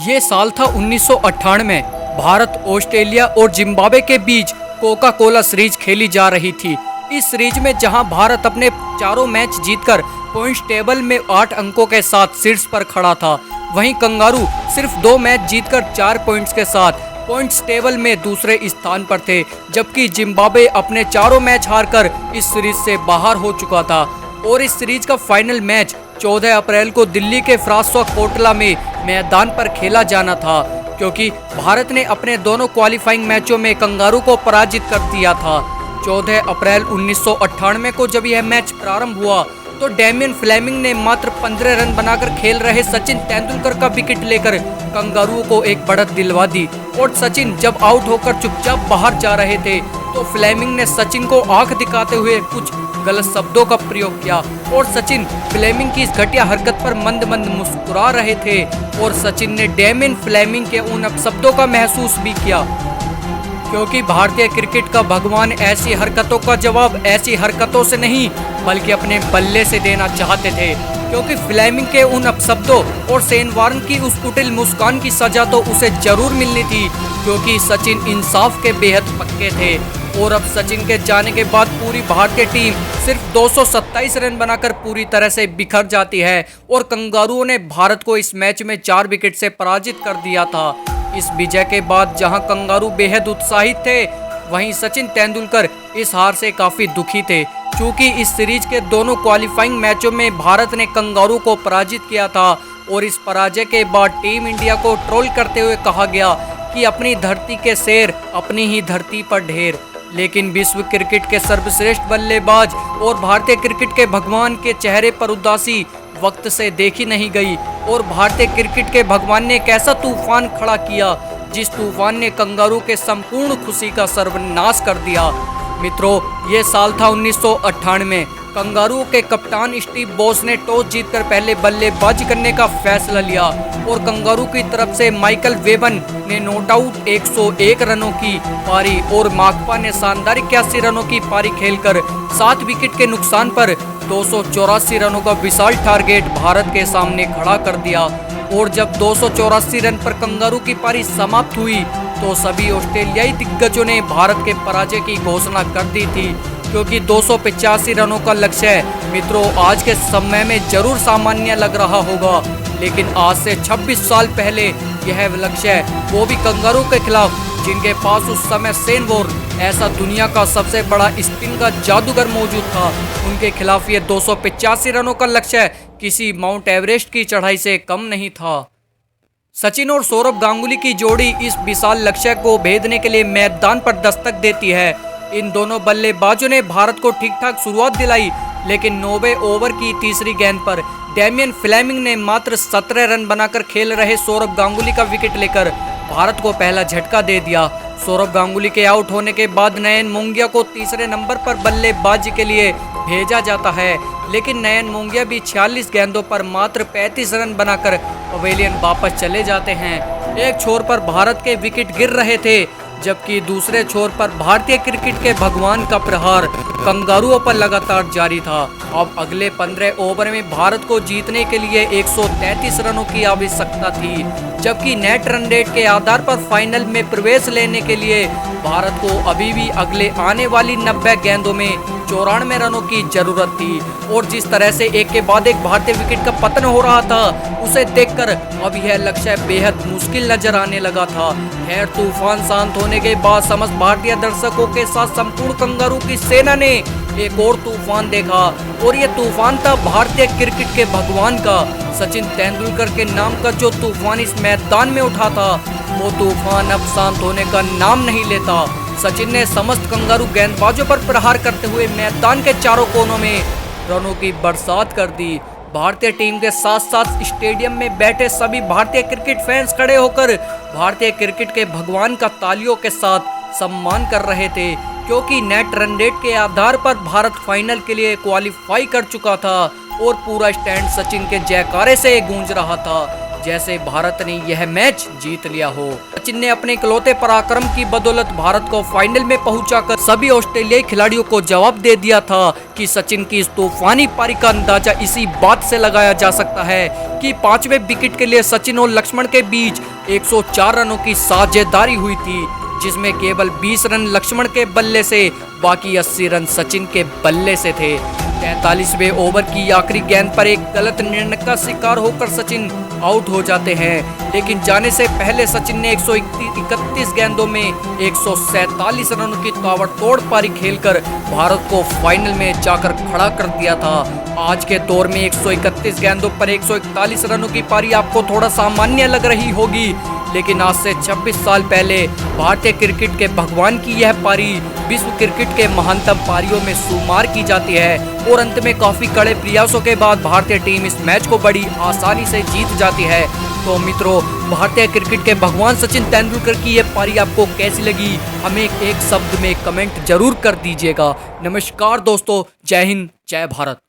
ये साल था 1998। भारत, ऑस्ट्रेलिया और जिम्बाब्वे के बीच कोका कोला सीरीज खेली जा रही थी। इस सीरीज में जहां भारत अपने चारों मैच जीतकर पॉइंट्स टेबल में 8 अंकों के साथ शीर्ष पर खड़ा था, वहीं कंगारू सिर्फ 2 मैच जीतकर 4 पॉइंट्स के साथ पॉइंट्स टेबल में दूसरे स्थान पर थे, जबकि जिम्बाब्वे अपने चारों मैच हारकर इस सीरीज से बाहर हो चुका था। और इस सीरीज का फाइनल मैच 14 अप्रैल को दिल्ली के फ्रांसवा कोटला में मैदान पर खेला जाना था, क्योंकि भारत ने अपने दोनों क्वालिफाइंग मैचों में कंगारू को पराजित कर दिया था। 14 अप्रैल 1998 को जब यह मैच प्रारंभ हुआ तो डेमियन फ्लेमिंग ने मात्र 15 रन बनाकर खेल रहे सचिन तेंदुलकर का विकेट लेकर कंगारुओं को एक बढ़त दिलवा दी। और सचिन जब आउट होकर चुपचाप बाहर जा रहे थे तो फ्लेमिंग ने सचिन को आंख दिखाते हुए कुछ गलत शब्दों का प्रयोग किया और सचिन फ्लेमिंग की इस घटिया हरकत पर मंद मंद मुस्कुरा रहे थे। और सचिन ने डेमियन फ्लेमिंग के उन अपशब्दों का महसूस भी किया, क्योंकि भारतीय क्रिकेट का भगवान ऐसी हरकतों का जवाब ऐसी हरकतों से नहीं बल्कि अपने बल्ले से देना चाहते थे। क्योंकि फ्लेमिंग के उन अपशब्दों और शेन वॉर्न की उस कुटिल मुस्कान की सजा तो उसे जरूर मिलनी थी, क्योंकि सचिन इंसाफ के बेहद पक्के थे। और अब सचिन के जाने के बाद पूरी भारतीय टीम सिर्फ 227 रन बनाकर पूरी तरह से बिखर जाती है और कंगारुओं ने भारत को इस मैच में 4 विकेट से पराजित कर दिया था। इस विजय के बाद जहां कंगारू बेहद उत्साहित थे, वहीं सचिन तेंदुलकर इस हार से काफी दुखी थे, क्योंकि इस सीरीज के दोनों क्वालिफाइंग मैचों में भारत ने कंगारू को पराजित किया था। और इस पराजय के बाद टीम इंडिया को ट्रोल करते हुए कहा गया कि अपनी धरती के शेर अपनी ही धरती पर ढेर। लेकिन विश्व क्रिकेट के सर्वश्रेष्ठ बल्लेबाज और भारतीय क्रिकेट के भगवान के चेहरे पर उदासी वक्त से देखी नहीं गई। और भारतीय क्रिकेट के भगवान ने एक ऐसा तूफान खड़ा किया जिस तूफान ने कंगारू के संपूर्ण खुशी का सर्वनाश कर दिया। मित्रों, ये साल था 1998। कंगारुओं के कप्तान स्टीव बोस ने टॉस जीतकर पहले बल्लेबाजी करने का फैसला लिया और कंगारू की तरफ से माइकल वेबन ने नॉट आउट 101 रनों की पारी और माकपा ने शानदार 81 रनों की पारी खेलकर 7 विकेट के नुकसान पर 284 रनों का विशाल टारगेट भारत के सामने खड़ा कर दिया। और जब 284 रन पर कंगारू की पारी समाप्त हुई तो सभी ऑस्ट्रेलियाई दिग्गजों ने भारत के पराजय की घोषणा कर दी थी, क्योंकि 285 रनों का लक्ष्य मित्रों आज के समय में जरूर सामान्य लग रहा होगा, लेकिन आज से 26 साल पहले यह लक्ष्य वो भी कंगारू के खिलाफ जिनके पास उस समय शेन वॉर्न ऐसा दुनिया का सबसे बड़ा स्पिन का जादूगर मौजूद था, उनके खिलाफ ये 285 रनों का लक्ष्य किसी माउंट एवरेस्ट की चढ़ाई से कम नहीं था। सचिन और सौरभ गांगुली की जोड़ी इस विशाल लक्ष्य को भेदने के लिए मैदान पर दस्तक देती है। इन दोनों बल्लेबाजों ने भारत को ठीक ठाक शुरुआत दिलाई, लेकिन 90 ओवर की तीसरी गेंद पर डेमियन फ्लेमिंग ने मात्र 17 रन बनाकर खेल रहे सौरभ गांगुली का विकेट लेकर भारत को पहला झटका दे दिया। सौरभ गांगुली के आउट होने के बाद नयन मोंगिया को तीसरे नंबर पर बल्लेबाजी के लिए भेजा जाता है, लेकिन नयन मोंगिया भी 46 गेंदों पर मात्र 35 रन बनाकर पवेलियन वापस चले जाते हैं। एक छोर पर भारत के विकेट गिर रहे थे, जबकि दूसरे छोर पर भारतीय क्रिकेट के भगवान का प्रहार कंगारुओं पर लगातार जारी था। अब अगले 15 ओवर में भारत को जीतने के लिए 133 रनों की आवश्यकता थी, जबकि नेट रन रेट के आधार पर फाइनल में प्रवेश लेने के लिए भारत को अभी भी अगले आने वाली 90 गेंदों में 94 रनों की जरूरत थी। और जिस तरह से एक के बाद एक भारतीय विकेट का पतन हो रहा था, उसे देखकर अब यह लक्ष्य बेहद मुश्किल नजर आने लगा था। खैर, तूफान शांत होने के बाद समस्त भारतीय दर्शकों के साथ संपूर्ण कंगारू की सेना ने एक और तूफान देखा, और ये तूफान था भारतीय क्रिकेट के भगवान का। सचिन तेंदुलकर के नाम का जो तूफान इस मैदान में उठा था, वो तूफान अब शांत होने का नाम नहीं लेता। सचिन ने समस्त कंगारू गेंदबाजों पर प्रहार करते हुए मैदान के चारों कोनों में रनों की बरसात कर दी। भारतीय टीम के साथ साथ स्टेडियम में बैठे सभी भारतीय क्रिकेट फैंस खड़े होकर भारतीय क्रिकेट के भगवान का तालियों के साथ सम्मान कर रहे थे, क्योंकि नेट रन रेट के आधार पर भारत फाइनल के लिए क्वालिफाई कर चुका था और पूरा स्टैंड सचिन के जयकारे से गूंज रहा था। जैसे भारत ने यह मैच जीत लिया हो। सचिन ने अपने इकलौते पराक्रम की बदौलत भारत को फाइनल में पहुंचाकर सभी ऑस्ट्रेलियाई खिलाड़ियों को जवाब दे दिया था कि सचिन की इस तूफानी पारी का अंदाजा इसी बात से लगाया जा सकता है कि 5वें विकेट के लिए सचिन और लक्ष्मण के बीच 104 रनों की साझेदारी हुई थी, जिसमें केवल 20 रन लक्ष्मण के बल्ले से बाकी 80 रन सचिन के बल्ले से थे। 43वें ओवर की आखिरी गेंद पर एक गलत निर्णय का शिकार होकर सचिन आउट हो जाते हैं, लेकिन जाने से पहले सचिन ने 131 गेंदों में 147 रनों की ताबड़तोड़ पारी खेलकर भारत को फाइनल में जाकर खड़ा कर दिया था। आज के दौर में 131 गेंदों पर 141 रनों की पारी आपको थोड़ा सामान्य लग रही होगी, लेकिन आज से 26 साल पहले भारतीय क्रिकेट के भगवान की यह पारी विश्व क्रिकेट के महानतम पारियों में शुमार की जाती है और अंत में काफी कड़े प्रयासों के बाद भारतीय टीम इस मैच को बड़ी आसानी से जीत जाती है। तो मित्रों, भारतीय क्रिकेट के भगवान सचिन तेंदुलकर की यह पारी आपको कैसी लगी, हमें एक शब्द में कमेंट जरूर कर दीजिएगा। नमस्कार दोस्तों, जय हिंद, जय भारत।